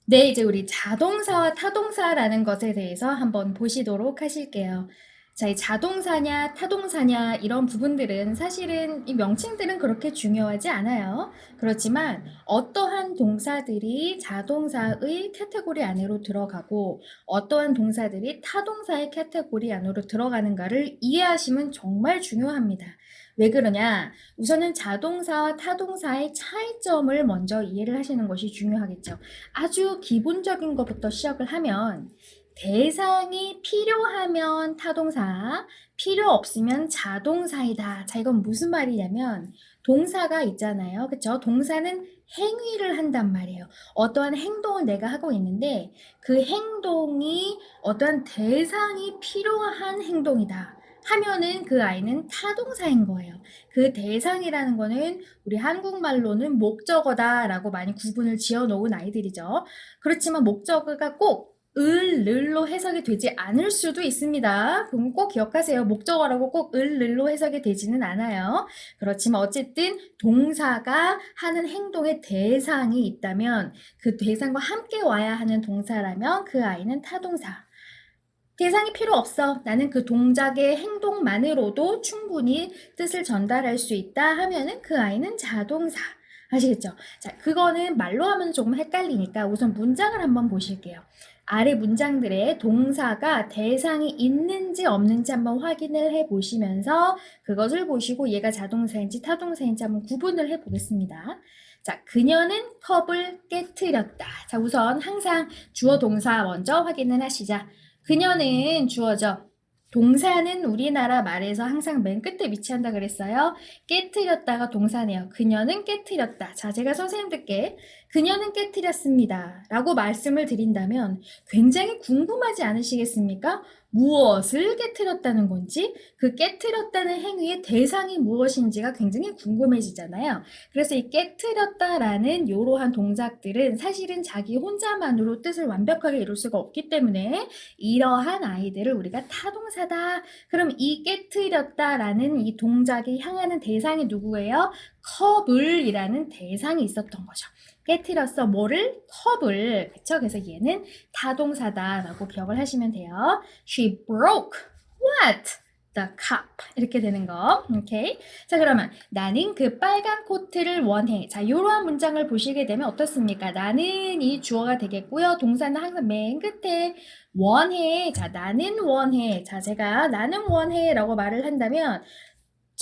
네, 이제 우리 자동사와 타동사라는 것에 대해서 한번 보시도록 하실게요. 자, 이 자동사냐, 타동사냐, 이런 부분들은 사실은 이 명칭들은 그렇게 중요하지 않아요. 그렇지만 어떠한 동사들이 자동사의 카테고리 안으로 들어가고 어떠한 동사들이 타동사의 카테고리 안으로 들어가는가를 이해하시면 정말 중요합니다. 왜 그러냐? 우선은 자동사와 타동사의 차이점을 먼저 이해를 하시는 것이 중요하겠죠. 아주 기본적인 것부터 시작을 하면 대상이 필요하면 타동사, 필요 없으면 자동사이다. 자, 이건 무슨 말이냐면 동사가 있잖아요. 그쵸? 동사는 행위를 한단 말이에요. 어떠한 행동을 내가 하고 있는데 그 행동이 어떠한 대상이 필요한 행동이다. 하면은 그 아이는 타동사인 거예요. 그 대상이라는 거는 우리 한국말로는 목적어다라고 많이 구분을 지어 놓은 아이들이죠. 그렇지만 목적어가 꼭 을, 늘로 해석이 되지 않을 수도 있습니다. 그럼 꼭 기억하세요. 목적어라고 꼭 을, 늘로 해석이 되지는 않아요. 그렇지만 어쨌든 동사가 하는 행동의 대상이 있다면 그 대상과 함께 와야 하는 동사라면 그 아이는 타동사. 대상이 필요 없어. 나는 그 동작의 행동만으로도 충분히 뜻을 전달할 수 있다 하면은 그 아이는 자동사. 아시겠죠? 자, 그거는 말로 하면 조금 헷갈리니까 우선 문장을 한번 보실게요. 아래 문장들의 동사가 대상이 있는지 없는지 한번 확인을 해 보시면서 그것을 보시고 얘가 자동사인지 타동사인지 한번 구분을 해 보겠습니다. 자, 그녀는 컵을 깨트렸다. 자, 우선 항상 주어 동사 먼저 확인을 하시자. 그녀는 주어죠. 동사는 우리나라 말에서 항상 맨 끝에 위치한다 그랬어요. 깨트렸다가 동사네요. 그녀는 깨트렸다. 자, 제가 선생님들께 그녀는 깨트렸습니다. 라고 말씀을 드린다면 굉장히 궁금하지 않으시겠습니까? 무엇을 깨트렸다는 건지, 그 깨트렸다는 행위의 대상이 무엇인지가 굉장히 궁금해지잖아요. 그래서 이 깨트렸다라는 이러한 동작들은 사실은 자기 혼자만으로 뜻을 완벽하게 이룰 수가 없기 때문에 이러한 아이들을 우리가 타동사다. 그럼 이 깨트렸다라는 이 동작이 향하는 대상이 누구예요? 컵을이라는 대상이 있었던 거죠. 깨트렸어. 뭐를? 컵을. 그쵸? 그래서 얘는 타동사다라고 기억을 하시면 돼요. She broke what? The cup. 이렇게 되는 거. 오케이. 자, 그러면 나는 그 빨간 코트를 원해. 자, 이러한 문장을 보시게 되면 어떻습니까? 나는 이 주어가 되겠고요. 동사는 항상 맨 끝에 원해. 자, 나는 원해. 자, 제가 나는 원해 라고 말을 한다면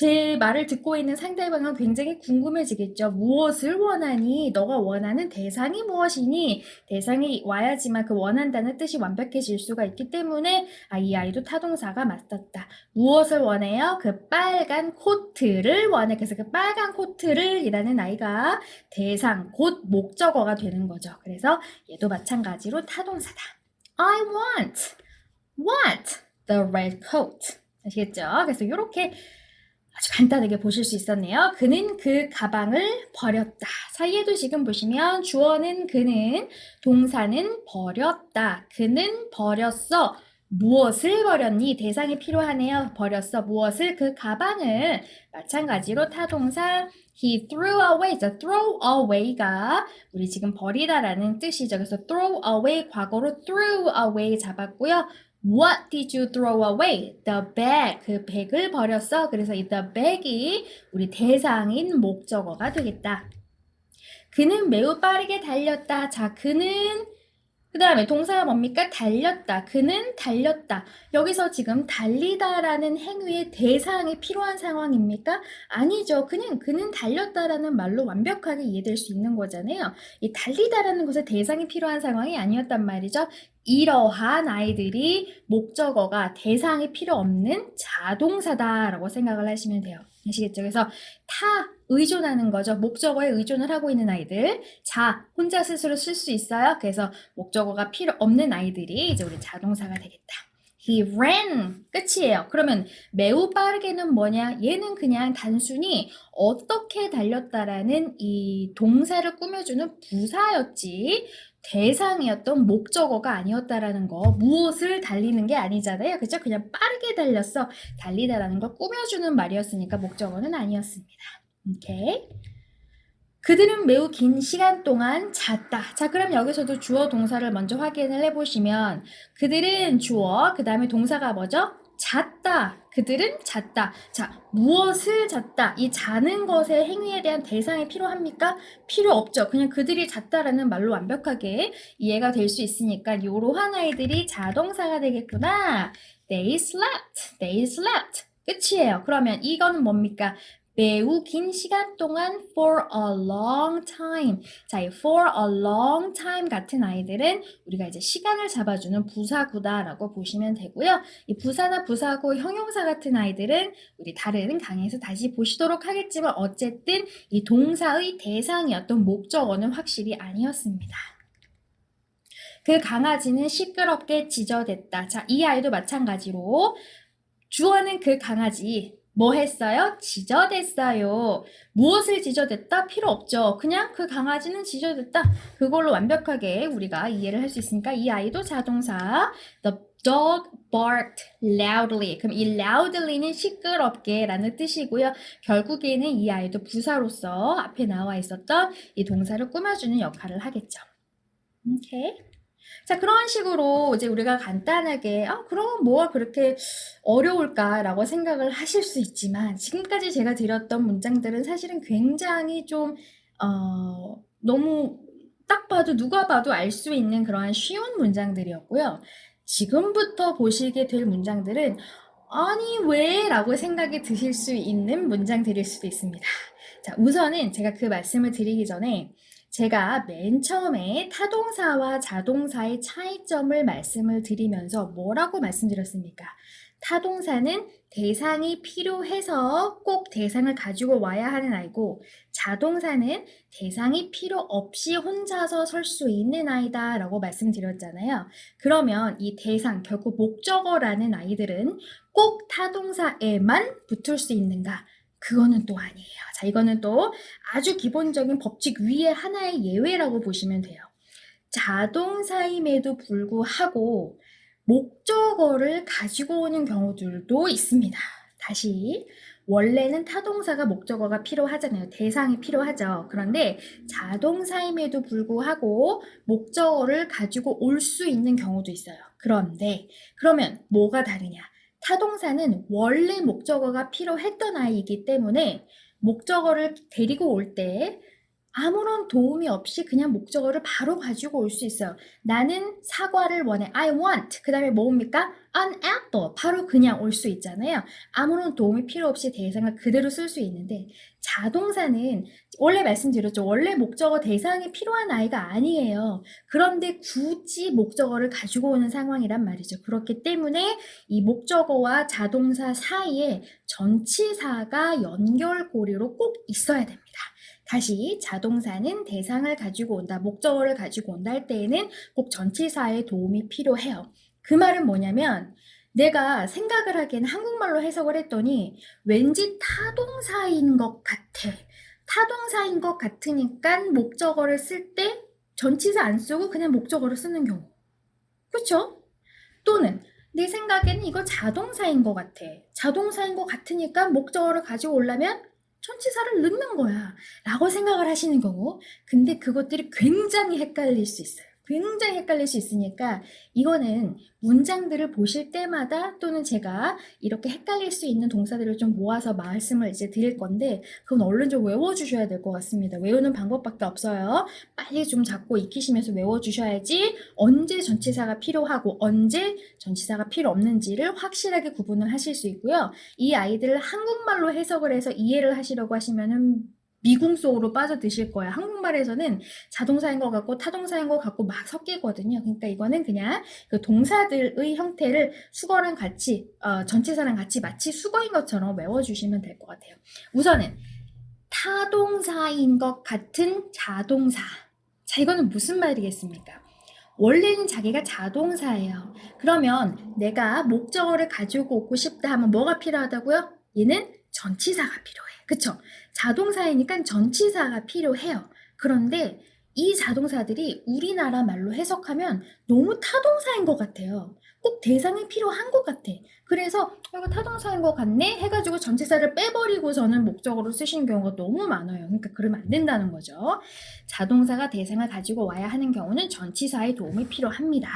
제 말을 듣고 있는 상대방은 굉장히 궁금해지겠죠. 무엇을 원하니? 너가 원하는 대상이 무엇이니? 대상이 와야지만 그 원한다는 뜻이 완벽해질 수가 있기 때문에 이 아이도 타동사가 맞았다. 무엇을 원해요? 그 빨간 코트를 원해. 그래서 그 빨간 코트를 이라는 아이가 대상, 곧 목적어가 되는 거죠. 그래서 얘도 마찬가지로 타동사다. I want the red coat. 아시겠죠? 그래서 이렇게 아주 간단하게 보실 수 있었네요. 그는 그 가방을 버렸다. 사이에도 지금 보시면 주어는 그는, 동사는 버렸다. 그는 버렸어. 무엇을 버렸니? 대상이 필요하네요. 버렸어. 무엇을? 그 가방을. 마찬가지로 타동사 he threw away. 자, throw away가 우리 지금 버리다라는 뜻이죠. 그래서 throw away 과거로 threw away 잡았고요. What did you throw away? The bag. 그 백을 버렸어. 그래서 이 the bag이 우리 대상인 목적어가 되겠다. 그는 매우 빠르게 달렸다. 자, 그는 그 다음에 동사가 뭡니까? 달렸다. 그는 달렸다. 여기서 지금 달리다라는 행위의 대상이 필요한 상황입니까? 아니죠. 그냥 그는 달렸다라는 말로 완벽하게 이해될 수 있는 거잖아요. 이 달리다라는 것에 대상이 필요한 상황이 아니었단 말이죠. 이러한 아이들이 목적어가 대상이 필요 없는 자동사다라고 생각을 하시면 돼요. 아시겠죠? 그래서 타 의존하는 거죠. 목적어에 의존을 하고 있는 아이들. 자, 혼자 스스로 쓸 수 있어요. 그래서 목적어가 필요 없는 아이들이 이제 우리 자동사가 되겠다. He ran. 끝이에요. 그러면 매우 빠르게는 뭐냐? 얘는 그냥 단순히 어떻게 달렸다라는 이 동사를 꾸며주는 부사였지 대상이었던 목적어가 아니었다라는 거. 무엇을 달리는 게 아니잖아요. 그죠? 그냥 빠르게 달렸어. 달리다라는 걸 꾸며주는 말이었으니까 목적어는 아니었습니다. 오케이. 그들은 매우 긴 시간 동안 잤다. 자, 그럼 여기서도 주어 동사를 먼저 확인을 해보시면 그들은 주어, 그 다음에 동사가 뭐죠? 잤다. 그들은 잤다. 자, 무엇을 잤다? 이 자는 것의 행위에 대한 대상이 필요합니까? 필요 없죠. 그냥 그들이 잤다라는 말로 완벽하게 이해가 될 수 있으니까 이러한 아이들이 자동사가 되겠구나. They slept. They slept. 끝이에요. 그러면 이거는 뭡니까? 매우 긴 시간 동안 for a long time. 자, 이 for a long time 같은 아이들은 우리가 이제 시간을 잡아주는 부사구다라고 보시면 되고요. 이 부사나 부사구, 형용사 같은 아이들은 우리 다른 강의에서 다시 보시도록 하겠지만 어쨌든 이 동사의 대상이었던 목적어는 확실히 아니었습니다. 그 강아지는 시끄럽게 짖어댔다. 자, 이 아이도 마찬가지로 주어는 그 강아지 뭐 했어요? 짖어댔어요. 무엇을 짖어댔다? 필요 없죠. 그냥 그 강아지는 짖어댔다. 그걸로 완벽하게 우리가 이해를 할 수 있으니까 이 아이도 자동사 The dog barked loudly. 그럼 이 loudly는 시끄럽게 라는 뜻이고요. 결국에는 이 아이도 부사로서 앞에 나와 있었던 이 동사를 꾸며주는 역할을 하겠죠. 오케이. 자, 그런 식으로 이제 우리가 간단하게 그럼 뭐가 그렇게 어려울까라고 생각을 하실 수 있지만 지금까지 제가 드렸던 문장들은 사실은 굉장히 좀 너무 딱 봐도 누가 봐도 알 수 있는 그러한 쉬운 문장들이었고요. 지금부터 보시게 될 문장들은 아니 왜? 라고 생각이 드실 수 있는 문장들일 수도 있습니다. 자, 우선은 제가 그 말씀을 드리기 전에 제가 맨 처음에 타동사와 자동사의 차이점을 말씀을 드리면서 뭐라고 말씀드렸습니까? 타동사는 대상이 필요해서 꼭 대상을 가지고 와야 하는 아이고 자동사는 대상이 필요 없이 혼자서 설 수 있는 아이다 라고 말씀드렸잖아요. 그러면 이 대상, 결국 목적어라는 아이들은 꼭 타동사에만 붙을 수 있는가? 그거는 또 아니에요. 자, 이거는 또 아주 기본적인 법칙 위에 하나의 예외라고 보시면 돼요. 자동사임에도 불구하고 목적어를 가지고 오는 경우들도 있습니다. 다시 원래는 타동사가 목적어가 필요하잖아요. 대상이 필요하죠. 그런데 자동사임에도 불구하고 목적어를 가지고 올 수 있는 경우도 있어요. 그런데 그러면 뭐가 다르냐? 타동사는 원래 목적어가 필요했던 아이이기 때문에 목적어를 데리고 올 때 아무런 도움이 없이 그냥 목적어를 바로 가지고 올 수 있어요. 나는 사과를 원해. I want. 그 다음에 뭡니까? An apple. 바로 그냥 올 수 있잖아요. 아무런 도움이 필요 없이 대상을 그대로 쓸 수 있는데 자동사는 원래 말씀드렸죠. 원래 목적어 대상이 필요한 아이가 아니에요. 그런데 굳이 목적어를 가지고 오는 상황이란 말이죠. 그렇기 때문에 이 목적어와 자동사 사이에 전치사가 연결고리로 꼭 있어야 됩니다. 다시 자동사는 대상을 가지고 온다, 목적어를 가지고 온다 할 때에는 꼭 전치사의 도움이 필요해요. 그 말은 뭐냐면 내가 생각을 하기엔 한국말로 해석을 했더니 왠지 타동사인 것 같아. 타동사인 것 같으니까 목적어를 쓸 때 전치사 안 쓰고 그냥 목적어를 쓰는 경우. 그렇죠? 또는 내 생각에는 이거 자동사인 것 같아. 자동사인 것 같으니까 목적어를 가지고 오려면 전치사를 넣는 거야 라고 생각을 하시는 경우 근데 그것들이 굉장히 헷갈릴 수 있어요. 굉장히 헷갈릴 수 있으니까 이거는 문장들을 보실 때마다 또는 제가 이렇게 헷갈릴 수 있는 동사들을 좀 모아서 말씀을 이제 드릴 건데 그건 얼른 좀 외워주셔야 될 것 같습니다. 외우는 방법밖에 없어요. 빨리 좀 잡고 익히시면서 외워주셔야지 언제 전치사가 필요하고 언제 전치사가 필요 없는지를 확실하게 구분을 하실 수 있고요. 이 아이들을 한국말로 해석을 해서 이해를 하시려고 하시면은 미궁 속으로 빠져드실 거예요. 한국말에서는 자동사인 것 같고 타동사인 것 같고 막 섞이거든요. 그러니까 이거는 그냥 그 동사들의 형태를 수거랑 같이 전치사랑 같이 마치 수거인 것처럼 외워주시면 될 것 같아요. 우선은 타동사인 것 같은 자동사. 자, 이거는 무슨 말이겠습니까? 원래는 자기가 자동사예요. 그러면 내가 목적어를 가지고 오고 싶다 하면 뭐가 필요하다고요? 얘는 전치사가 필요해. 그쵸? 자동사이니까 전치사가 필요해요. 그런데 이 자동사들이 우리나라 말로 해석하면 너무 타동사인 것 같아요. 꼭 대상이 필요한 것 같아. 그래서 이거 타동사인 것 같네 해가지고 전치사를 빼버리고서는 목적어로 쓰시는 경우가 너무 많아요. 그러니까 그러면 안 된다는 거죠. 자동사가 대상을 가지고 와야 하는 경우는 전치사의 도움이 필요합니다.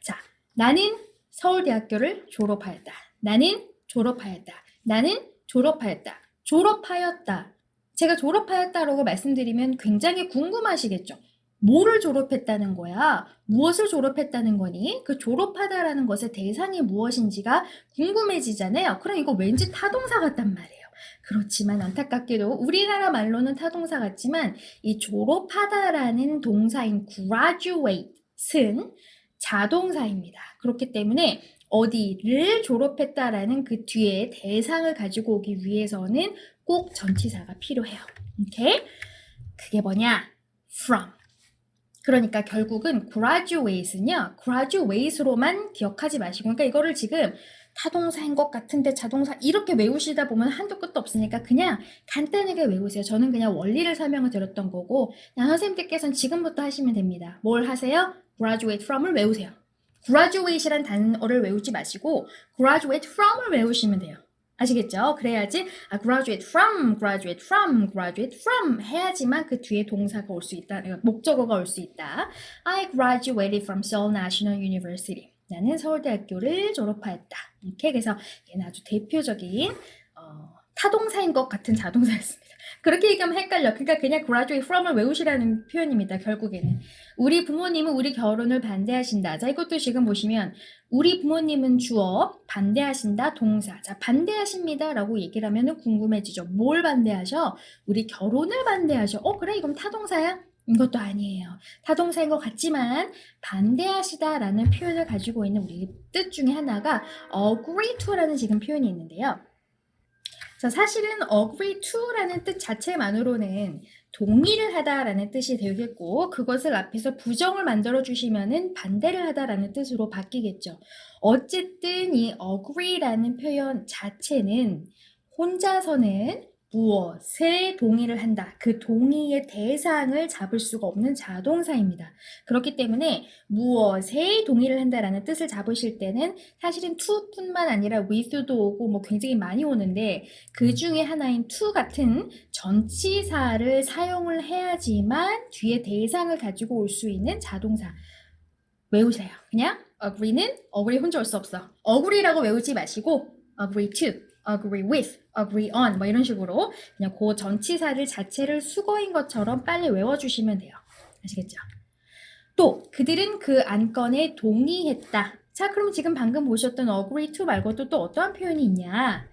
자, 나는 서울대학교를 졸업하였다. 나는 졸업하였다. 나는 졸업하였다. 졸업하였다. 제가 졸업하였다라고 말씀드리면 굉장히 궁금하시겠죠? 뭐를 졸업했다는 거야? 무엇을 졸업했다는 거니? 그 졸업하다라는 것의 대상이 무엇인지가 궁금해지잖아요. 그럼 이거 왠지 타동사 같단 말이에요. 그렇지만 안타깝게도 우리나라 말로는 타동사 같지만 이 졸업하다라는 동사인 graduate은 자동사입니다. 그렇기 때문에 어디를 졸업했다라는 그 뒤에 대상을 가지고 오기 위해서는 꼭 전치사가 필요해요. 오케이? 그게 뭐냐? from. 그러니까 결국은 graduate는요. graduate로만 기억하지 마시고 그러니까 이거를 지금 타동사인 것 같은데 자동사 이렇게 외우시다 보면 한도 끝도 없으니까 그냥 간단하게 외우세요. 저는 그냥 원리를 설명을 드렸던 거고 선생님들께서는 지금부터 하시면 됩니다. 뭘 하세요? graduate from을 외우세요. graduate이란 단어를 외우지 마시고 graduate from을 외우시면 돼요. 아시겠죠? 그래야지 graduate from, graduate from, graduate from 해야지만 그 뒤에 동사가 올 수 있다. 목적어가 올 수 있다. I graduated from Seoul National University. 나는 서울대학교를 졸업하였다. 이렇게 그래서 얘는 아주 대표적인 타동사인 것 같은 자동사였습니다. 그렇게 얘기하면 헷갈려. 그러니까 그냥 graduate from을 외우시라는 표현입니다. 결국에는. 우리 부모님은 우리 결혼을 반대하신다. 자, 이것도 지금 보시면 우리 부모님은 주어, 반대하신다, 동사. 자, 반대하십니다 라고 얘기를 하면 궁금해지죠. 뭘 반대하셔? 우리 결혼을 반대하셔. 그래? 이건 타동사야? 이것도 아니에요. 타동사인 것 같지만 반대하시다 라는 표현을 가지고 있는 우리 뜻 중에 하나가 agree to라는 지금 표현이 있는데요. 자, 사실은 agree to라는 뜻 자체만으로는 동의를 하다라는 뜻이 되겠고 그것을 앞에서 부정을 만들어 주시면은 반대를 하다라는 뜻으로 바뀌겠죠. 어쨌든 이 agree라는 표현 자체는 혼자서는 무엇에 동의를 한다. 그 동의의 대상을 잡을 수가 없는 자동사입니다. 그렇기 때문에 무엇에 동의를 한다라는 뜻을 잡으실 때는 사실은 to뿐만 아니라 with도 오고 뭐 굉장히 많이 오는데 그 중에 하나인 to 같은 전치사를 사용을 해야지만 뒤에 대상을 가지고 올 수 있는 자동사 외우세요. 그냥 agree는 agree 혼자 올 수 없어. agree라고 외우지 마시고 agree to, agree with, agree on 뭐 이런 식으로 그냥 그 전치사를 자체를 수거인 것처럼 빨리 외워주시면 돼요. 아시겠죠? 또 그들은 그 안건에 동의했다. 자, 그럼 지금 방금 보셨던 agree to 말고도 또 어떠한 표현이 있냐?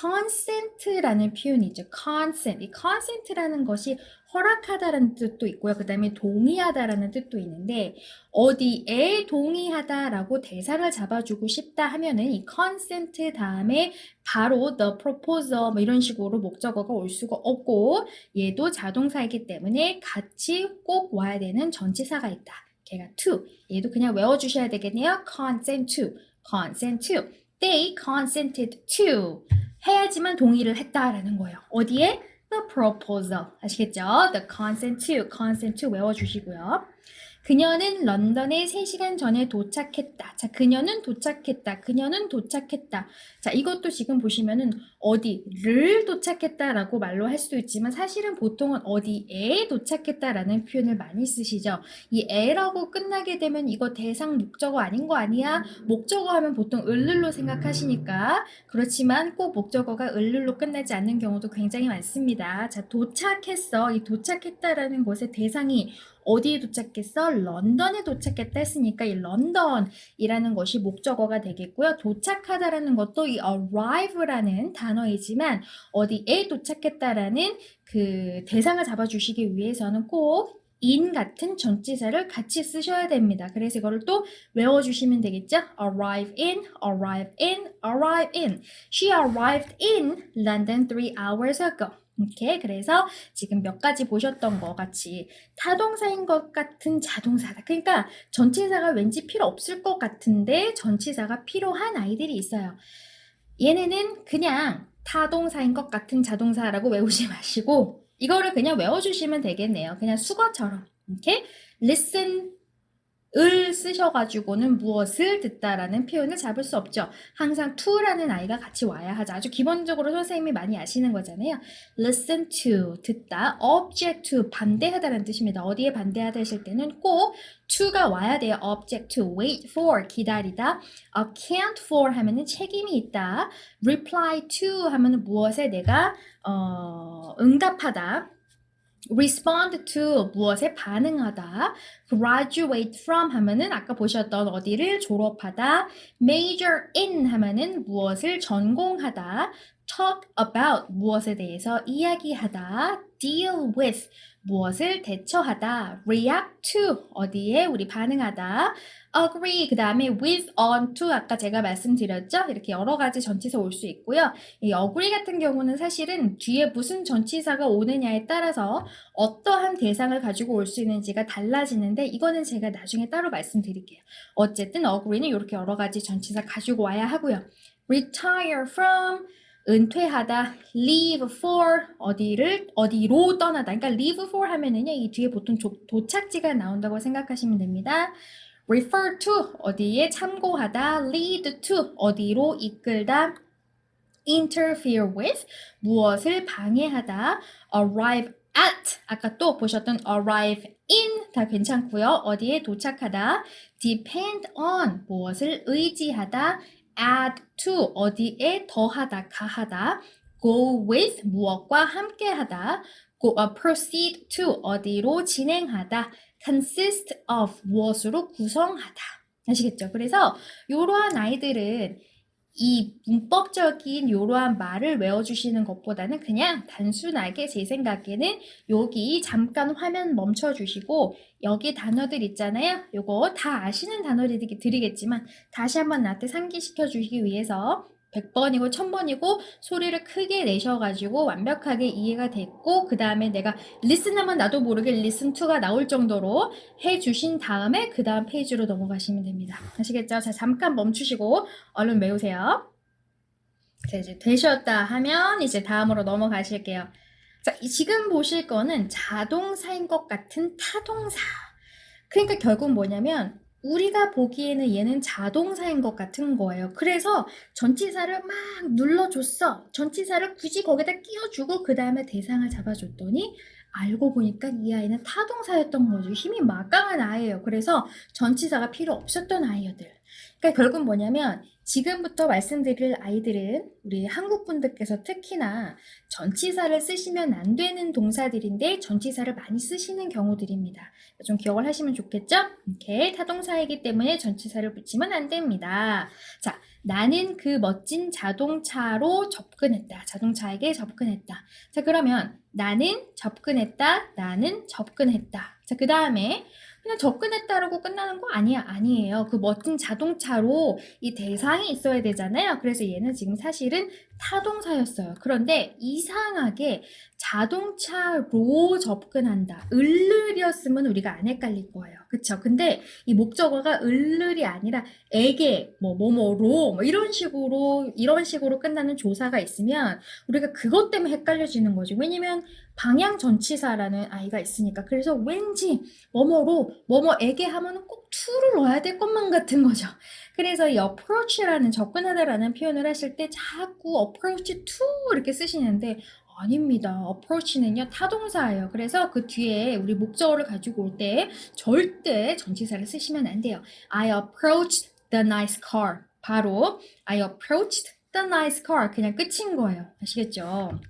consent라는 표현이 있죠. consent. 이 consent라는 것이 허락하다라는 뜻도 있고요. 그 다음에 동의하다라는 뜻도 있는데 어디에 동의하다라고 대상을 잡아주고 싶다 하면은 이 consent 다음에 바로 the proposal 뭐 이런 식으로 목적어가 올 수가 없고 얘도 자동사이기 때문에 같이 꼭 와야 되는 전치사가 있다. 걔가 to. 얘도 그냥 외워주셔야 되겠네요. consent to. consent to. They consented to. 해야지만 동의를 했다라는 거예요. 어디에? The proposal. 아시겠죠? The consent to 외워주시고요. 그녀는 런던에 3시간 전에 도착했다. 자, 그녀는 도착했다. 그녀는 도착했다. 자, 이것도 지금 보시면은 어디를 도착했다라고 말로 할 수도 있지만 사실은 보통은 어디에 도착했다라는 표현을 많이 쓰시죠. 이 에라고 끝나게 되면 이거 대상 목적어 아닌 거 아니야? 목적어 하면 보통 을를로 생각하시니까 그렇지만 꼭 목적어가 을를로 끝나지 않는 경우도 굉장히 많습니다. 자, 도착했어. 이 도착했다라는 것의 대상이 어디에 도착했어? 런던에 도착했다 했으니까 이 런던이라는 것이 목적어가 되겠고요. 도착하다라는 것도 이 arrive라는 단어이지만 어디에 도착했다라는 그 대상을 잡아주시기 위해서는 꼭 in 같은 전치사를 같이 쓰셔야 됩니다. 그래서 이거를 또 외워주시면 되겠죠? arrive in, arrive in, arrive in. She arrived in London 3 hours ago. 이렇게 그래서 지금 몇 가지 보셨던 것 같이 타동사인 것 같은 자동사다. 그러니까 전치사가 왠지 필요 없을 것 같은데 전치사가 필요한 아이들이 있어요. 얘네는 그냥 타동사인 것 같은 자동사라고 외우지 마시고 이거를 그냥 외워주시면 되겠네요. 그냥 수거처럼. 이렇게 listen 을 쓰셔가지고는 무엇을 듣다라는 표현을 잡을 수 없죠. 항상 to라는 아이가 같이 와야 하죠. 아주 기본적으로 선생님이 많이 아시는 거잖아요. listen to, 듣다, object to, 반대하다라는 뜻입니다. 어디에 반대하다 하실 때는 꼭 to가 와야 돼요. object to, wait for, 기다리다, account for 하면은 책임이 있다, reply to 하면은 무엇에 내가 응답하다, respond to 무엇에 반응하다, graduate from 하면은 아까 보셨던 어디를 졸업하다, major in 하면은 무엇을 전공하다, talk about 무엇에 대해서 이야기하다, deal with 무엇을 대처하다, react to 어디에 우리 반응하다, agree 그 다음에 with, on, to 아까 제가 말씀드렸죠? 이렇게 여러 가지 전치사 올 수 있고요. 이 agree 같은 경우는 사실은 뒤에 무슨 전치사가 오느냐에 따라서 어떠한 대상을 가지고 올 수 있는지가 달라지는데 이거는 제가 나중에 따로 말씀드릴게요. 어쨌든 agree는 이렇게 여러 가지 전치사 가지고 와야 하고요. retire from 은퇴하다, leave for 어디로 떠나다. 그러니까 leave for 하면은요 이 뒤에 보통 도착지가 나온다고 생각하시면 됩니다. refer to 어디에 참고하다, lead to 어디로 이끌다, interfere with 무엇을 방해하다, arrive at 아까 또 보셨던 arrive in 다 괜찮고요. 어디에 도착하다, depend on 무엇을 의지하다, add to 어디에 더하다, 가하다, go with 무엇과 함께하다, proceed to 어디로 진행하다, consist of 무엇으로 구성하다. 아시겠죠? 그래서 이러한 아이들은 이 문법적인 이러한 말을 외워주시는 것보다는 그냥 단순하게 제 생각에는 여기 잠깐 화면 멈춰주시고 여기 단어들 있잖아요. 요거 다 아시는 단어들이겠지만 다시 한번 나한테 상기시켜 주시기 위해서 100번이고 1000번이고 소리를 크게 내셔가지고 완벽하게 이해가 됐고 그 다음에 내가 리슨하면 나도 모르게 listen to가 나올 정도로 해주신 다음에 그 다음 페이지로 넘어가시면 됩니다. 아시겠죠? 자, 잠깐 멈추시고 얼른 외우세요. 자, 이제 되셨다 하면 이제 다음으로 넘어가실게요. 자, 지금 보실 거는 자동사인 것 같은 타동사. 그러니까 결국 뭐냐면 우리가 보기에는 얘는 자동사인 것 같은 거예요. 그래서 전치사를 막 눌러줬어. 전치사를 굳이 거기다 끼워주고 그 다음에 대상을 잡아줬더니 알고 보니까 이 아이는 타동사였던 거죠. 힘이 막강한 아이예요. 그래서 전치사가 필요 없었던 아이들. 그러니까 결국 뭐냐면 지금부터 말씀드릴 아이들은 우리 한국 분들께서 특히나 전치사를 쓰시면 안 되는 동사들인데 전치사를 많이 쓰시는 경우들입니다. 좀 기억을 하시면 좋겠죠? 이렇게 타동사이기 때문에 전치사를 붙이면 안 됩니다. 자, 나는 그 멋진 자동차로 접근했다. 자동차에게 접근했다. 자, 그러면 나는 접근했다. 나는 접근했다. 자, 그 다음에 그냥 접근했다라고 끝나는 거 아니에요. 그 멋진 자동차로 이 대상이 있어야 되잖아요. 그래서 얘는 지금 사실은 타동사였어요. 그런데 이상하게 자동차로 접근한다. 을을이었으면 우리가 안 헷갈릴 거예요. 그쵸? 근데 이 목적어가 을을이 아니라 에게, 뭐뭐로 이런 식으로 끝나는 조사가 있으면 우리가 그것 때문에 헷갈려지는 거죠. 왜냐면 방향 전치사라는 아이가 있으니까. 그래서 왠지 뭐뭐로 뭐뭐에게 하면 꼭 to를 넣어야 될 것만 같은 거죠. 그래서 이 approach라는 접근하다라는 표현을 하실 때 자꾸 approach to 이렇게 쓰시는데 아닙니다. approach는요 타동사예요. 그래서 그 뒤에 우리 목적어를 가지고 올 때 절대 전치사를 쓰시면 안 돼요. I approached the nice car. 바로 I approached the nice car. 그냥 끝인 거예요. 아시겠죠?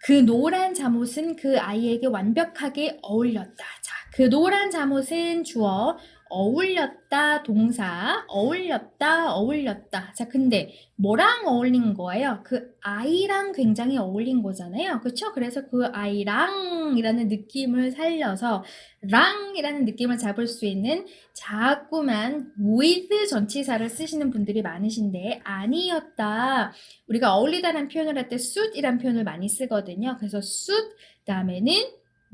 그 노란 잠옷은 그 아이에게 완벽하게 어울렸다. 자, 그 노란 잠옷은 주어, 어울렸다 동사, 어울렸다. 자, 근데 뭐랑 어울린 거예요? 그 아이랑 굉장히 어울린 거잖아요. 그쵸? 그래서 그 아이랑이라는 느낌을 살려서 랑이라는 느낌을 잡을 수 있는 자꾸만 with 전치사를 쓰시는 분들이 많으신데 아니었다. 우리가 어울리다라는 표현을 할 때 suit이라는 표현을 많이 쓰거든요. 그래서 suit 다음에는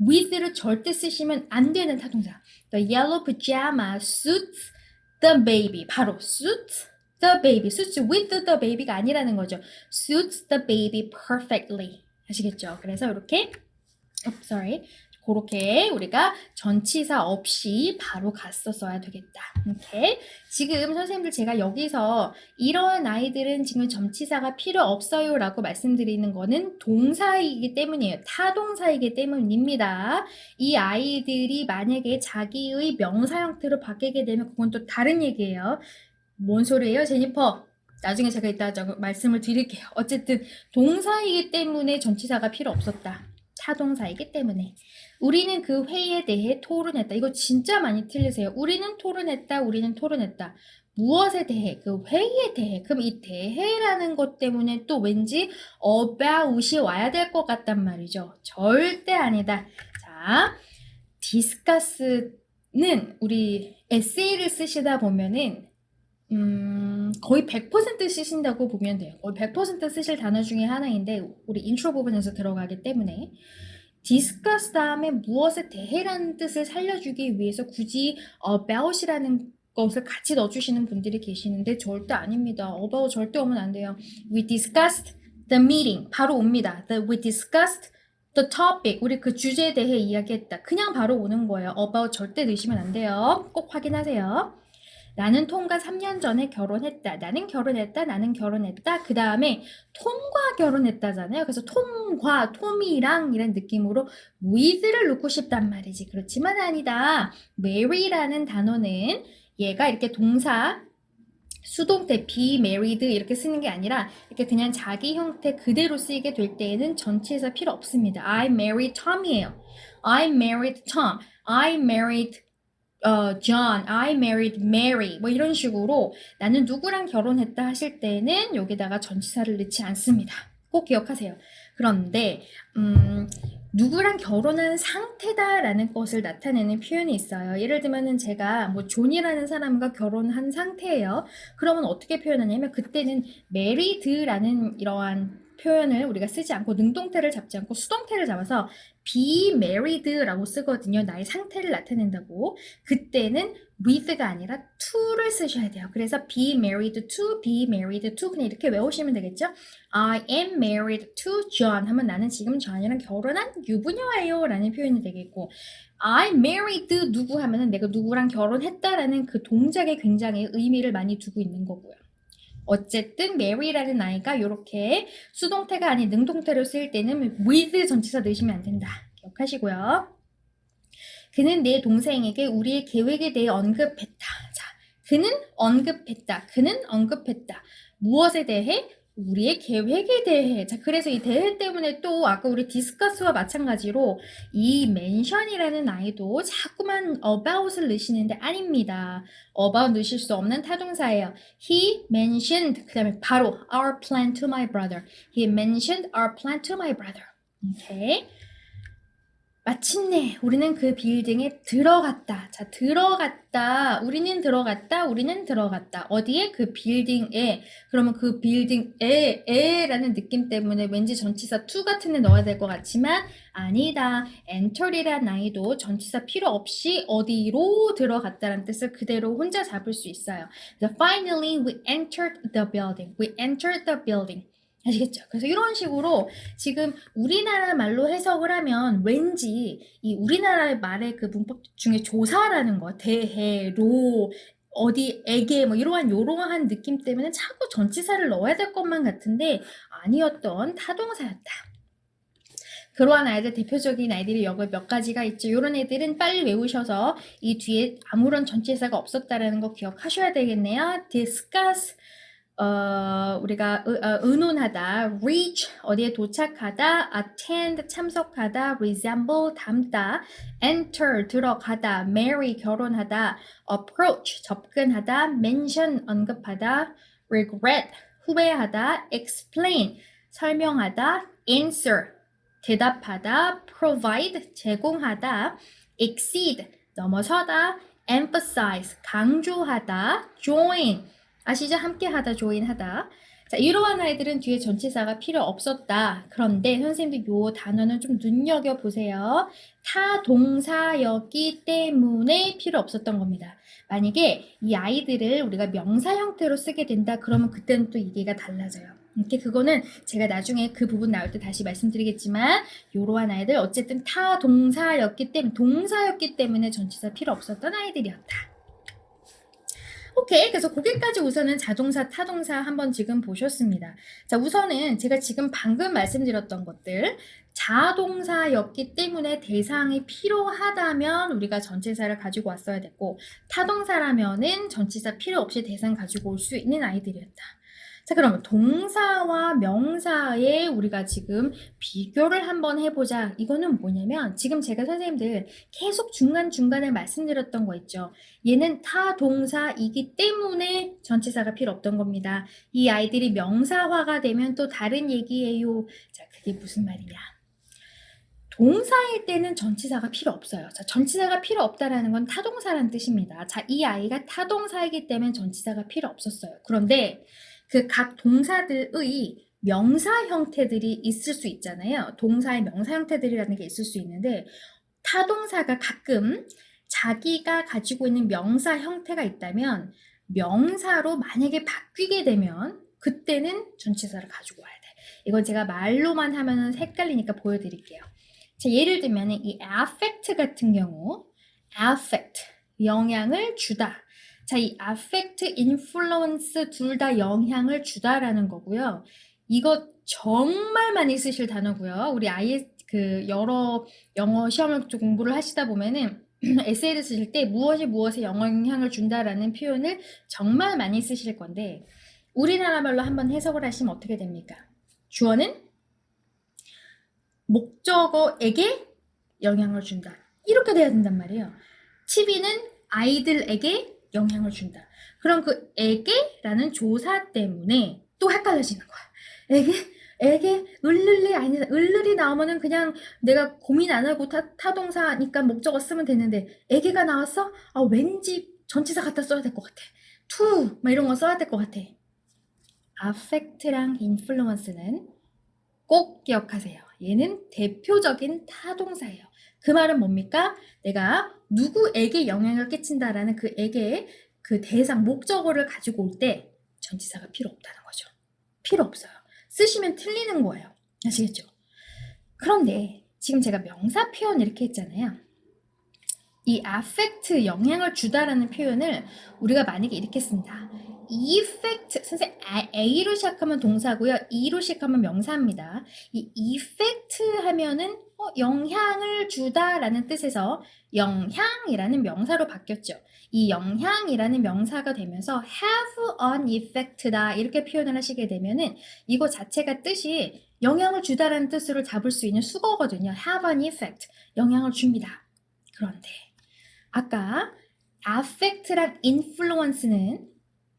with를 절대 쓰시면 안 되는 타동사. The yellow pajama suits the baby. 바로 suits the baby. suits with the baby가 아니라는 거죠. suits the baby perfectly. 아시겠죠? 그래서 이렇게 그렇게 우리가 전치사 없이 바로 갔었어야 되겠다. 오케이. 지금 선생님들 제가 여기서 이런 아이들은 지금 전치사가 필요 없어요 라고 말씀드리는 거는 동사이기 때문이에요. 타동사이기 때문입니다. 이 아이들이 만약에 자기의 명사 형태로 바뀌게 되면 그건 또 다른 얘기예요. 뭔 소리예요, 제니퍼? 나중에 제가 이따 말씀을 드릴게요. 어쨌든 동사이기 때문에 전치사가 필요 없었다. 타동사이기 때문에. 우리는 그 회의에 대해 토론했다. 이거 진짜 많이 틀리세요. 우리는 토론했다. 우리는 토론했다. 무엇에 대해? 그 회의에 대해. 그럼 이 대해라는 것 때문에 또 왠지 about이 와야 될 것 같단 말이죠. 절대 아니다. 자, discuss는 우리 에세이를 쓰시다 보면은 거의 100% 쓰신다고 보면 돼요. 거의 100% 쓰실 단어 중에 하나인데 우리 인트로 부분에서 들어가기 때문에 discuss 다음에 무엇에 대해라는 뜻을 살려주기 위해서 굳이 about이라는 것을 같이 넣어주시는 분들이 계시는데 절대 아닙니다. about 절대 오면 안 돼요. We discussed the meeting. 바로 옵니다. We discussed the topic. 우리 그 주제에 대해 이야기했다. 그냥 바로 오는 거예요. about 절대 넣으시면 안 돼요. 꼭 확인하세요. 나는 톰과 3년 전에 결혼했다. 나는 결혼했다. 나는 결혼했다. 그 다음에 톰과 결혼했다잖아요. 그래서 톰과 톰이랑 이런 느낌으로 with를 넣고 싶단 말이지. 그렇지만 아니다. marry라는 단어는 얘가 이렇게 동사 수동태 be married 이렇게 쓰는 게 아니라 이렇게 그냥 자기 형태 그대로 쓰이게 될 때에는 전치사 필요 없습니다. I married Tom이에요. I married Tom. I married John, I married Mary 뭐 이런 식으로 나는 누구랑 결혼했다 하실 때는 여기다가 전치사를 넣지 않습니다. 꼭 기억하세요. 그런데 누구랑 결혼한 상태다라는 것을 나타내는 표현이 있어요. 예를 들면은 제가 뭐 존이라는 사람과 결혼한 상태예요. 그러면 어떻게 표현하냐면 그때는 married라는 이러한 표현을 우리가 쓰지 않고 능동태를 잡지 않고 수동태를 잡아서 be married라고 쓰거든요. 나의 상태를 나타낸다고. 그때는 with가 아니라 to를 쓰셔야 돼요. 그래서 be married to, be married to 그냥 이렇게 외우시면 되겠죠. I am married to John 하면 나는 지금 john이랑 결혼한 유부녀예요 라는 표현이 되겠고 I married 누구 하면은 내가 누구랑 결혼했다라는 그 동작에 굉장히 의미를 많이 두고 있는 거고요. 어쨌든 mary라는 아이가 이렇게 수동태가 아닌 능동태로 쓰일 때는 with 전치사 넣으시면 안 된다. 기억하시고요. 그는 내 동생에게 우리의 계획에 대해 언급했다. 자, 그는 언급했다. 그는 언급했다. 무엇에 대해? 우리의 계획에 대해. 자, 그래서 이 대해 때문에 또 아까 우리 디스커스와 마찬가지로 이 mention이라는 아이도 자꾸만 about을 넣으시는데 아닙니다. about 넣으실 수 없는 타동사예요. He mentioned 그 다음에 바로 our plan to my brother. He mentioned our plan to my brother. 오케이. 마침내 우리는 그 빌딩에 들어갔다. 자, 들어갔다. 우리는 들어갔다. 우리는 들어갔다. 어디에? 그 빌딩에. 그러면 그 빌딩에라는 느낌 때문에 왠지 전치사 to 같은 데 넣어야 될 것 같지만 아니다. enter이란 아이도 전치사 필요 없이 어디로 들어갔다라는 뜻을 그대로 혼자 잡을 수 있어요. 그래서 finally we entered the building. We entered the building. 아시겠죠? 그래서 이런 식으로 지금 우리나라 말로 해석을 하면 왠지 이 우리나라 말의 그 문법 중에 조사라는 거, 대해로, 어디에게 뭐 이러한 느낌 때문에 자꾸 전치사를 넣어야 될 것만 같은데 아니었던 타동사였다. 그러한 아이들 대표적인 아이들이 여기 몇 가지가 있죠. 이런 애들은 빨리 외우셔서 이 뒤에 아무런 전치사가 없었다라는 거 기억하셔야 되겠네요. discuss 우리가 의논하다, reach 어디에 도착하다, attend 참석하다, resemble 닮다, enter 들어가다, marry 결혼하다, approach 접근하다, mention 언급하다, regret 후회하다, explain 설명하다, answer 대답하다, provide 제공하다, exceed 넘어서다, emphasize 강조하다, join 아시죠? 함께하다, 조인하다. 자, 이러한 아이들은 뒤에 전치사가 필요 없었다. 그런데 선생님들 요 단어는 좀 눈여겨보세요. 타동사였기 때문에 필요 없었던 겁니다. 만약에 이 아이들을 우리가 명사 형태로 쓰게 된다. 그러면 그때는 또 얘기가 달라져요. 이렇게 그거는 제가 나중에 그 부분 나올 때 다시 말씀드리겠지만 이러한 아이들 어쨌든 타동사였기 때문에 전치사 필요 없었던 아이들이었다. 오케이. 그래서 거기까지 우선은 자동사, 타동사 한번 지금 보셨습니다. 자, 우선은 제가 지금 방금 말씀드렸던 것들 자동사였기 때문에 대상이 필요하다면 우리가 전치사를 가지고 왔어야 됐고 타동사라면은 전치사 필요 없이 대상 가지고 올 수 있는 아이들이었다. 자, 그러면 동사와 명사에 우리가 지금 비교를 한번 해보자. 이거는 뭐냐면 지금 제가 선생님들 계속 중간중간에 말씀드렸던 거 있죠. 얘는 타동사이기 때문에 전치사가 필요 없던 겁니다. 이 아이들이 명사화가 되면 또 다른 얘기예요. 자, 그게 무슨 말이냐. 동사일 때는 전치사가 필요 없어요. 자, 전치사가 필요 없다라는 건 타동사라는 뜻입니다. 자, 이 아이가 타동사이기 때문에 전치사가 필요 없었어요. 그런데 그 각 동사들의 명사 형태들이 있을 수 있잖아요. 동사의 명사 형태들이라는 게 있을 수 있는데 타동사가 가끔 자기가 가지고 있는 명사 형태가 있다면 명사로 만약에 바뀌게 되면 그때는 전치사를 가지고 와야 돼. 이건 제가 말로만 하면은 헷갈리니까 보여드릴게요. 자, 예를 들면 이 affect 같은 경우 affect, 영향을 주다. 자, 이 affect, influence 둘 다 영향을 주다라는 거고요. 이거 정말 많이 쓰실 단어고요. 우리 아이 그 여러 영어 시험을 공부를 하시다 보면은 에세이를 쓰실 때 무엇이 무엇에 영향을 준다라는 표현을 정말 많이 쓰실 건데 우리나라 말로 한번 해석을 하시면 어떻게 됩니까? 주어는 목적어에게 영향을 준다. 이렇게 돼야 된단 말이에요. TV는 아이들에게 영향을 준다. 그럼 그 에게라는 조사 때문에 또 헷갈려지는 거야. 에게 을르리 아니다. 을르리 나오면은 그냥 내가 고민 안 하고 타동사니까 목적어 쓰면 되는데 에게가 나왔어? 아, 왠지 전치사 갖다 써야 될 것 같아. to 막 이런 거 써야 될 것 같아. affect랑 influence는 꼭 기억하세요. 얘는 대표적인 타동사예요. 그 말은 뭡니까? 내가 누구에게 영향을 끼친다라는 그에게 그 대상 목적어를 가지고 올 때 전치사가 필요 없다는 거죠. 필요 없어요. 쓰시면 틀리는 거예요. 아시겠죠? 그런데 지금 제가 명사 표현 이렇게 했잖아요. 이 affect, 영향을 주다라는 표현을 우리가 만약에 이렇게 쓴다. effect, 선생님 A로 시작하면 동사고요. E로 시작하면 명사입니다. 이 effect 하면은 영향을 주다라는 뜻에서 영향이라는 명사로 바뀌었죠. 이 영향이라는 명사가 되면서 have an effect다 이렇게 표현을 하시게 되면은 이거 자체가 뜻이 영향을 주다라는 뜻으로 잡을 수 있는 수거거든요. have an effect, 영향을 줍니다. 그런데 아까 affect랑 influence는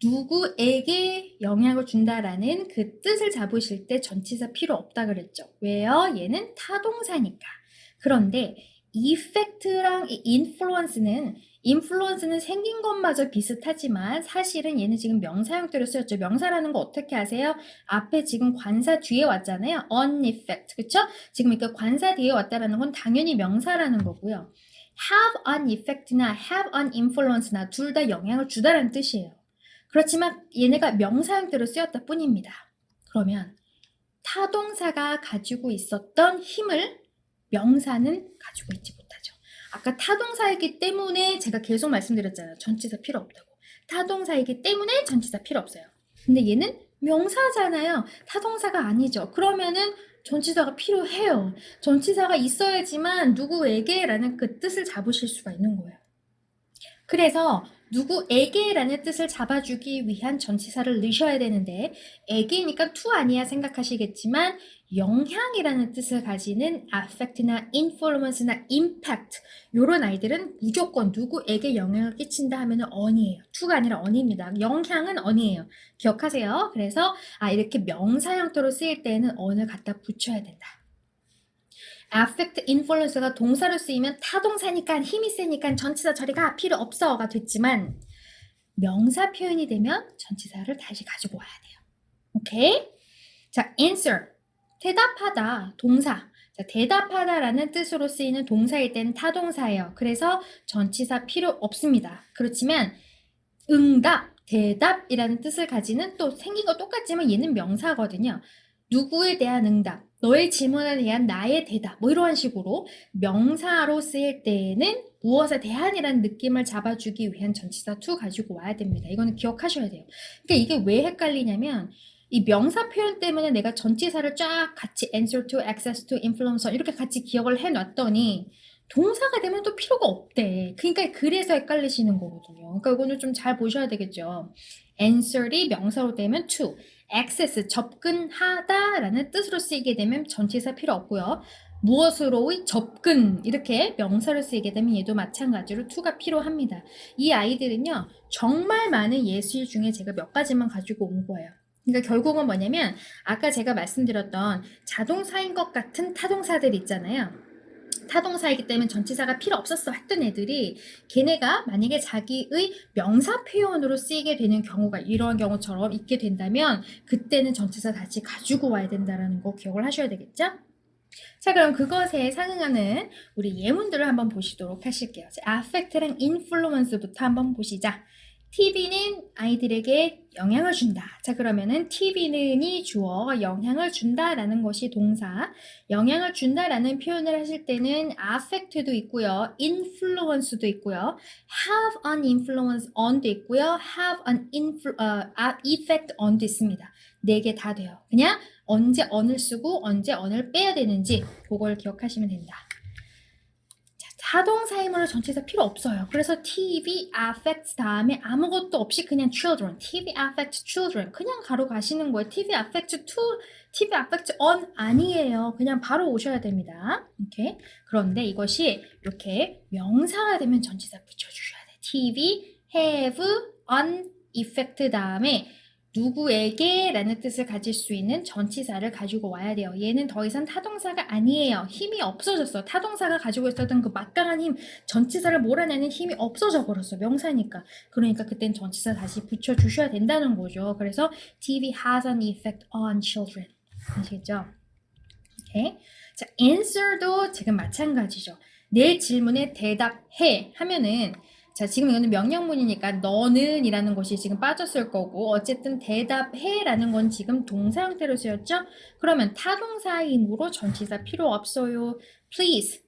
누구에게 영향을 준다라는 그 뜻을 잡으실 때 전치사 필요 없다 그랬죠. 왜요? 얘는 타동사니까. 그런데 effect랑 influence는 생긴 것마저 비슷하지만 사실은 얘는 지금 명사 형태로 쓰였죠. 명사라는 거 어떻게 아세요? 앞에 지금 관사 뒤에 왔잖아요. on effect. 그쵸? 지금 이렇게 관사 뒤에 왔다라는 건 당연히 명사라는 거고요. have an effect나 have an influence나 둘 다 영향을 주다라는 뜻이에요. 그렇지만 얘네가 명사 형태로 쓰였다 뿐입니다. 그러면 타동사가 가지고 있었던 힘을 명사는 가지고 있지 못하죠. 아까 타동사이기 때문에 제가 계속 말씀드렸잖아요. 전치사 필요 없다고. 타동사이기 때문에 전치사 필요 없어요. 근데 얘는 명사잖아요. 타동사가 아니죠. 그러면은 전치사가 필요해요. 전치사가 있어야지만 누구에게라는 그 뜻을 잡으실 수가 있는 거예요. 그래서 누구에게라는 뜻을 잡아주기 위한 전치사를 넣으셔야 되는데 에게니까 to 아니야 생각하시겠지만 영향이라는 뜻을 가지는 affect나 influence나 impact 이런 아이들은 무조건 누구에게 영향을 끼친다 하면 on이에요. to가 아니라 on입니다. 영향은 on이에요. 기억하세요. 그래서 이렇게 명사 형태로 쓰일 때에는 on을 갖다 붙여야 된다. affect, influence가 동사로 쓰이면 타동사니까 힘이 세니까 전치사 처리가 필요 없어가 됐지만 명사 표현이 되면 전치사를 다시 가지고 와야 돼요. 오케이? 자, answer. 대답하다. 동사. 자, 대답하다라는 뜻으로 쓰이는 동사일 때는 타동사예요. 그래서 전치사 필요 없습니다. 그렇지만 응답, 대답이라는 뜻을 가지는 또 생긴 거 똑같지만 얘는 명사거든요. 누구에 대한 응답, 너의 질문에 대한 나의 대답, 뭐 이러한 식으로 명사로 쓰일 때에는 무엇에 대한이라는 느낌을 잡아주기 위한 전치사 to 가지고 와야 됩니다. 이거는 기억하셔야 돼요. 그러니까 이게 왜 헷갈리냐면 이 명사 표현 때문에 내가 전치사를 쫙 같이 answer to, access to, influence 이렇게 같이 기억을 해놨더니 동사가 되면 또 필요가 없대. 그러니까 그래서 헷갈리시는 거거든요. 그러니까 이거는 좀 잘 보셔야 되겠죠. answer이 명사로 되면 to, access, 접근하다라는 뜻으로 쓰이게 되면 전치사 필요 없고요. 무엇으로의 접근 이렇게 명사로 쓰이게 되면 얘도 마찬가지로 to가 필요합니다. 이 아이들은요. 정말 많은 예술 중에 제가 몇 가지만 가지고 온 거예요. 그러니까 결국은 뭐냐면 아까 제가 말씀드렸던 자동사인 것 같은 타동사들 있잖아요. 타동사이기 때문에 전치사가 필요 없었어 했던 애들이 걔네가 만약에 자기의 명사 표현으로 쓰이게 되는 경우가 이러한 경우처럼 있게 된다면 그때는 전치사 다시 가지고 와야 된다는 거 기억을 하셔야 되겠죠? 자, 그럼 그것에 상응하는 우리 예문들을 한번 보시도록 하실게요. affect랑 influence부터 한번 보시자. TV는 아이들에게 영향을 준다. 자, 그러면은 TV는이 주어 영향을 준다라는 것이 동사. 영향을 준다라는 표현을 하실 때는 affect도 있고요. influence도 있고요. have an influence on도 있고요. have an effect on도 있습니다. 네 개 다 돼요. 그냥 언제 on을 쓰고 언제 on을 빼야 되는지 그걸 기억하시면 된다. 타동사이므로 전치사 필요 없어요. 그래서 TV affects 다음에 아무것도 없이 그냥 children, TV affects children 그냥 가로 가시는 거예요. TV affects to, TV affects on 아니에요. 그냥 바로 오셔야 됩니다. 오케이. 그런데 이것이 이렇게 명사가 되면 전치사 붙여주셔야 돼요. TV have an effect 다음에 누구에게 라는 뜻을 가질 수 있는 전치사를 가지고 와야 돼요. 얘는 더 이상 타동사가 아니에요. 힘이 없어졌어. 타동사가 가지고 있었던 그 막강한 힘, 전치사를 몰아내는 힘이 없어져 버렸어. 명사니까. 그러니까 그땐 전치사 다시 붙여주셔야 된다는 거죠. 그래서 TV has an effect on children. 아시겠죠? 오케이. 자, answer도 지금 마찬가지죠. 내 질문에 대답해 하면은 자, 지금 이거는 명령문이니까 너는 이라는 것이 지금 빠졌을 거고 어쨌든 대답해 라는 건 지금 동사 형태로 쓰였죠? 그러면 타동사이므로 전치사 필요 없어요. Please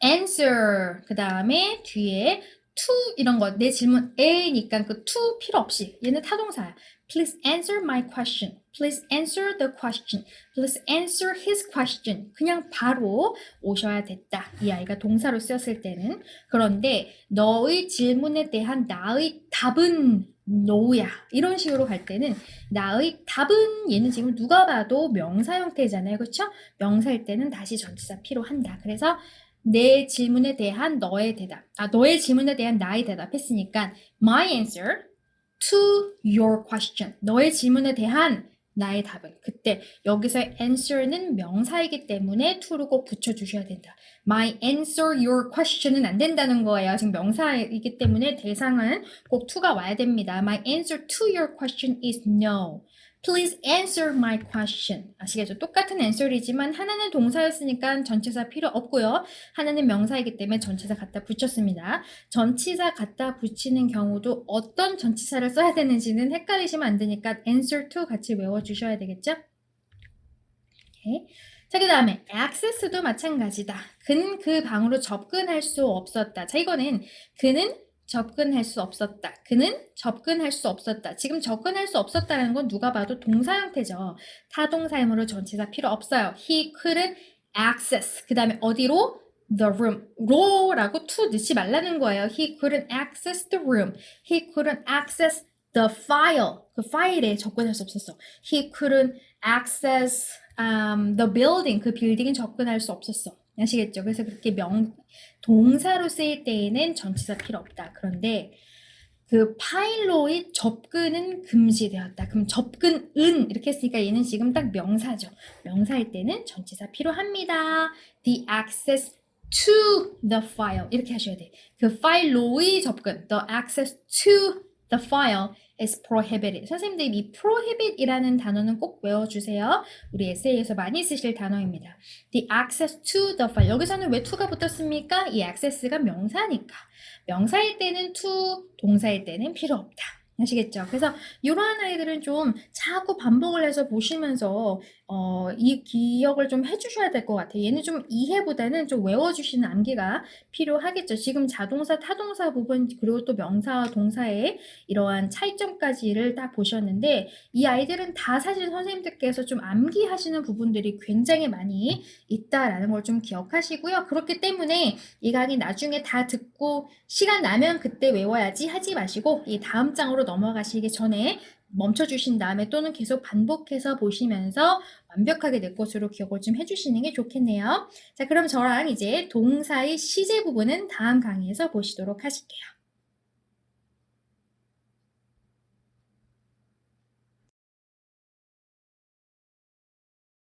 answer 그 다음에 뒤에 to 이런 거 내 질문에니까 그 to 필요 없이 얘는 타동사야. Please answer my question. Please answer the question. Please answer his question. 그냥 바로 오셔야 됐다. 이 아이가 동사로 쓰였을 때는. 그런데 너의 질문에 대한 나의 답은 no야. 이런 식으로 갈 때는 나의 답은 얘는 지금 누가 봐도 명사 형태잖아요. 그렇죠? 명사일 때는 다시 전치사 필요한다. 그래서 내 질문에 대한 너의 대답. 너의 질문에 대한 나의 대답 했으니까 my answer to your question. 너의 질문에 대한 나의 답은 그때 여기서 answer는 명사이기 때문에 to를 꼭 붙여주셔야 된다. My answer your question은 안 된다는 거예요. 지금 명사이기 때문에 대상은 꼭 to가 와야 됩니다. My answer to your question is no. Please answer my question. 아시겠죠? 똑같은 answer이지만 하나는 동사였으니까 전치사 필요 없고요. 하나는 명사이기 때문에 전치사 갖다 붙였습니다. 전치사 갖다 붙이는 경우도 어떤 전치사를 써야 되는지는 헷갈리시면 안 되니까 answer to 같이 외워주셔야 되겠죠? 오케이. 자, 그 다음에 access도 마찬가지다. 그는 그 방으로 접근할 수 없었다. 자, 이거는 그는 접근할 수 없었다. 그는 접근할 수 없었다. 지금 접근할 수 없었다는 건 누가 봐도 동사 형태죠. 타동사이므로 전치사 필요 없어요. He couldn't access. 그 다음에 어디로? The room. 로라고 to 넣지 말라는 거예요. He couldn't access the room. He couldn't access the file. 그 파일에 접근할 수 없었어. He couldn't access the building. 그 빌딩에 접근할 수 없었어. 아시겠죠? 그래서 그렇게 동사로 쓰일 때에는 전치사 필요 없다. 그런데 그 파일로의 접근은 금지되었다. 그럼 접근은 이렇게 했으니까 얘는 지금 딱 명사죠. 명사일 때는 전치사 필요합니다. The access to the file 이렇게 하셔야 돼. 그 파일로의 접근, the access to the file is prohibited. 선생님들 이 prohibit이라는 단어는 꼭 외워주세요. 우리 에세이에서 많이 쓰실 단어입니다. The access to the file. 여기서는 왜 to가 붙었습니까? 이 access가 명사니까. 명사일 때는 to, 동사일 때는 필요 없다. 아시겠죠? 그래서 요러한 아이들은 좀 자꾸 반복을 해서 보시면서 이 기억을 좀 해 주셔야 될 것 같아요. 얘는 좀 이해보다는 좀 외워 주시는 암기가 필요하겠죠. 지금 자동사, 타동사 부분 그리고 또 명사와 동사의 이러한 차이점까지를 딱 보셨는데 이 아이들은 다 사실 선생님들께서 좀 암기하시는 부분들이 굉장히 많이 있다라는 걸 좀 기억하시고요. 그렇기 때문에 이 강의 나중에 다 듣고 시간 나면 그때 외워야지 하지 마시고 이 다음 장으로 넘어가시기 전에 멈춰 주신 다음에 또는 계속 반복해서 보시면서 완벽하게 내 것으로 기억을 좀 해주시는 게 좋겠네요. 자, 그럼 저랑 이제 동사의 시제 부분은 다음 강의에서 보시도록 하실게요.